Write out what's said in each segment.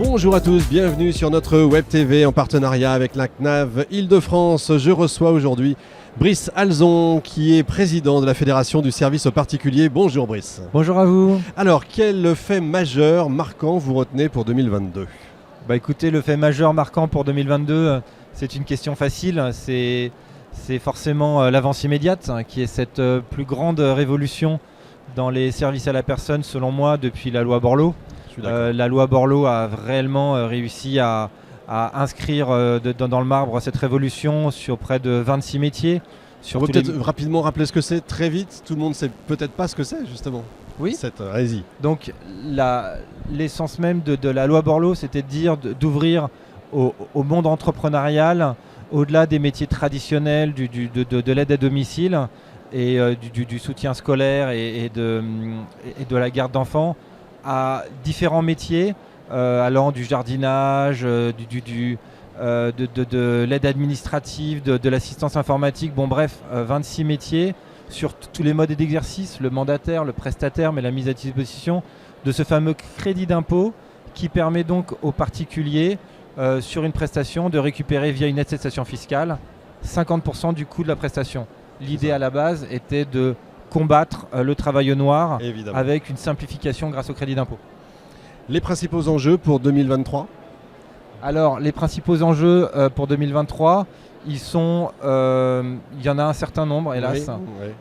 Bonjour à tous, bienvenue sur notre Web TV en partenariat avec la CNAV Île-de-France. Je reçois aujourd'hui Brice Alzon qui est président de la Fédération du service aux particuliers. Bonjour Brice. Bonjour à vous. Alors quel fait majeur, marquant vous retenez pour 2022 ? Écoutez, le fait majeur marquant pour 2022, c'est une question facile. C'est forcément l'avance immédiate qui est cette plus grande révolution dans les services à la personne selon moi depuis la loi Borloo. La loi Borloo a réellement réussi à inscrire dans le marbre cette révolution sur près de 26 métiers. On peut peut-être rapidement rappeler ce que c'est, très vite. Tout le monde ne sait peut-être pas ce que c'est justement. Oui. Allez-y. Donc l'essence même de la loi Borloo, c'était de dire d'ouvrir au monde entrepreneurial, au-delà des métiers traditionnels de l'aide à domicile et du soutien scolaire et de la garde d'enfants, à différents métiers allant du jardinage, de l'aide administrative, de l'assistance informatique, 26 métiers sur tous les modes d'exercice, le mandataire, le prestataire, mais la mise à disposition de ce fameux crédit d'impôt qui permet donc aux particuliers sur une prestation de récupérer via une attestation fiscale 50% du coût de la prestation. L'idée à la base était de combattre le travail au noir. Évidemment. Avec une simplification grâce au crédit d'impôt. Les principaux enjeux pour 2023 ? Alors, les principaux enjeux pour 2023, il y en a un certain nombre, hélas.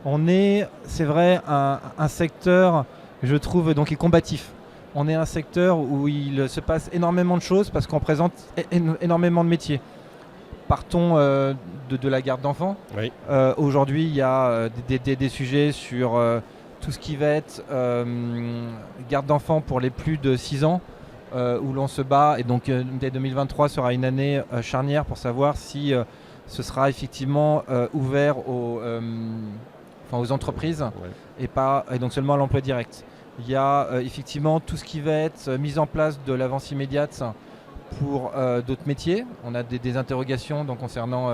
Oui. C'est vrai, un secteur, je trouve, donc, est combatif. On est un secteur où il se passe énormément de choses parce qu'on présente énormément de métiers. Partons de la garde d'enfants. Oui. Aujourd'hui, il y a des sujets sur tout ce qui va être garde d'enfants pour les plus de 6 ans, où l'on se bat. Et donc, dès 2023 sera une année charnière pour savoir si ce sera effectivement ouvert aux entreprises, ouais. et donc seulement à l'emploi direct. Il y a effectivement tout ce qui va être mise en place de l'avance immédiate pour d'autres métiers. On a des interrogations donc, concernant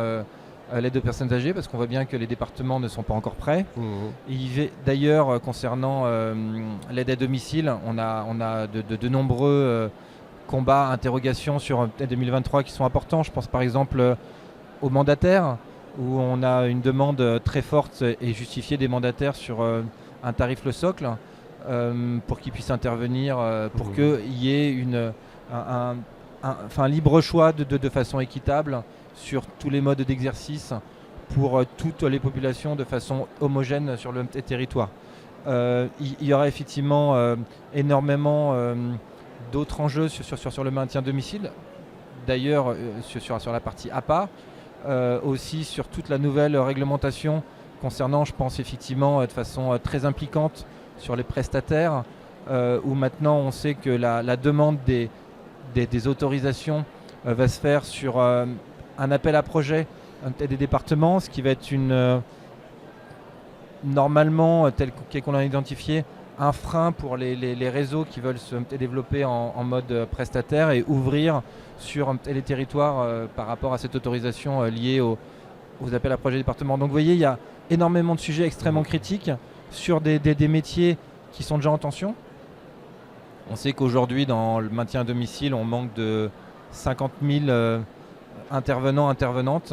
l'aide aux personnes âgées parce qu'on voit bien que les départements ne sont pas encore prêts. D'ailleurs, concernant l'aide à domicile, on a de nombreux combats, interrogations sur 2023 qui sont importants. Je pense par exemple aux mandataires où on a une demande très forte et justifiée des mandataires sur un tarif le socle pour qu'ils puissent intervenir, pour qu'il y ait un libre choix de façon équitable sur tous les modes d'exercice pour toutes les populations de façon homogène sur le territoire. Il y aura effectivement énormément d'autres enjeux sur le maintien à domicile, d'ailleurs sur la partie APA, aussi sur toute la nouvelle réglementation concernant, je pense effectivement de façon très impliquante sur les prestataires, où maintenant on sait que la demande des autorisations va se faire sur un appel à projet des départements, ce qui va être normalement, tel qu'on l'a identifié, un frein pour les réseaux qui veulent se développer en mode prestataire et ouvrir sur les territoires par rapport à cette autorisation liée aux appels à projet des départements. Donc vous voyez, il y a énormément de sujets extrêmement critiques sur des métiers qui sont déjà en tension. On sait qu'aujourd'hui, dans le maintien à domicile, on manque de 50 000 intervenantes.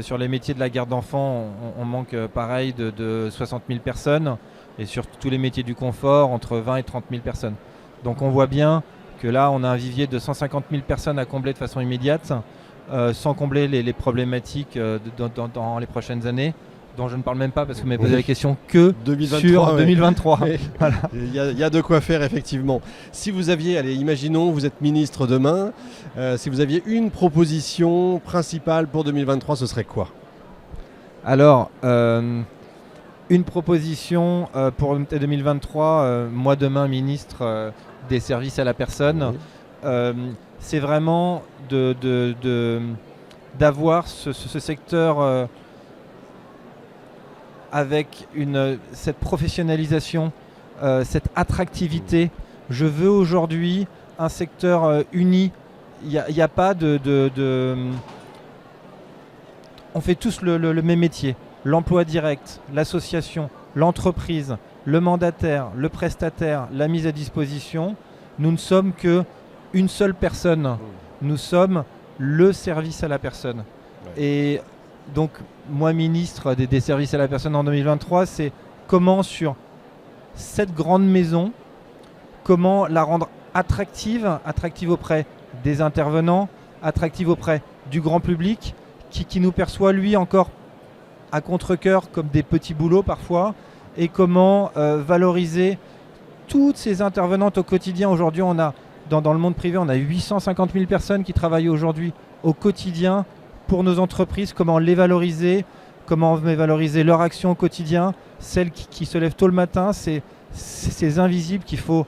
Sur les métiers de la garde d'enfants, on manque pareil de 60 000 personnes. Et sur tous les métiers du confort, entre 20 et 30 000 personnes. Donc on voit bien que là, on a un vivier de 150 000 personnes à combler de façon immédiate, sans combler les problématiques dans les prochaines années, dont je ne parle même pas parce que vous m'avez posé la question que 2023, sur 2023. Ouais. Voilà. Il y a de quoi faire effectivement. Si vous aviez, imaginons, vous êtes ministre demain, si vous aviez une proposition principale pour 2023, ce serait quoi ? Alors, une proposition pour 2023, moi demain ministre des services à la personne, c'est vraiment d'avoir ce secteur avec cette professionnalisation, cette attractivité. Je veux aujourd'hui un secteur uni. Il n'y a pas on fait tous le même métier. L'emploi direct, l'association, l'entreprise, le mandataire, le prestataire, la mise à disposition. Nous ne sommes que une seule personne. Nous sommes le service à la personne. Ouais. Et donc, moi, ministre des services à la personne en 2023, c'est comment sur cette grande maison, comment la rendre attractive auprès des intervenants, attractive auprès du grand public, qui nous perçoit, lui, encore à contre-cœur comme des petits boulots parfois, et comment valoriser toutes ces intervenantes au quotidien. Aujourd'hui, on a, dans le monde privé, on a 850 000 personnes qui travaillent aujourd'hui au quotidien pour nos entreprises. Comment les valoriser, comment valoriser leur action au quotidien, celles qui se lèvent tôt le matin, c'est ces invisibles qu'il faut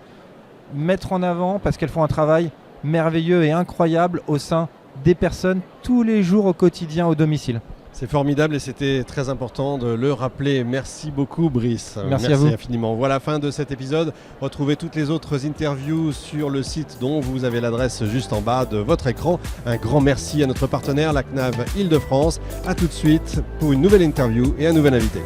mettre en avant parce qu'elles font un travail merveilleux et incroyable au sein des personnes tous les jours au quotidien au domicile. C'est formidable et c'était très important de le rappeler. Merci beaucoup Brice. Merci à vous. Infiniment. Voilà, fin de cet épisode. Retrouvez toutes les autres interviews sur le site dont vous avez l'adresse juste en bas de votre écran. Un grand merci à notre partenaire, la CNAV Île-de-France. A tout de suite pour une nouvelle interview et un nouvel invité.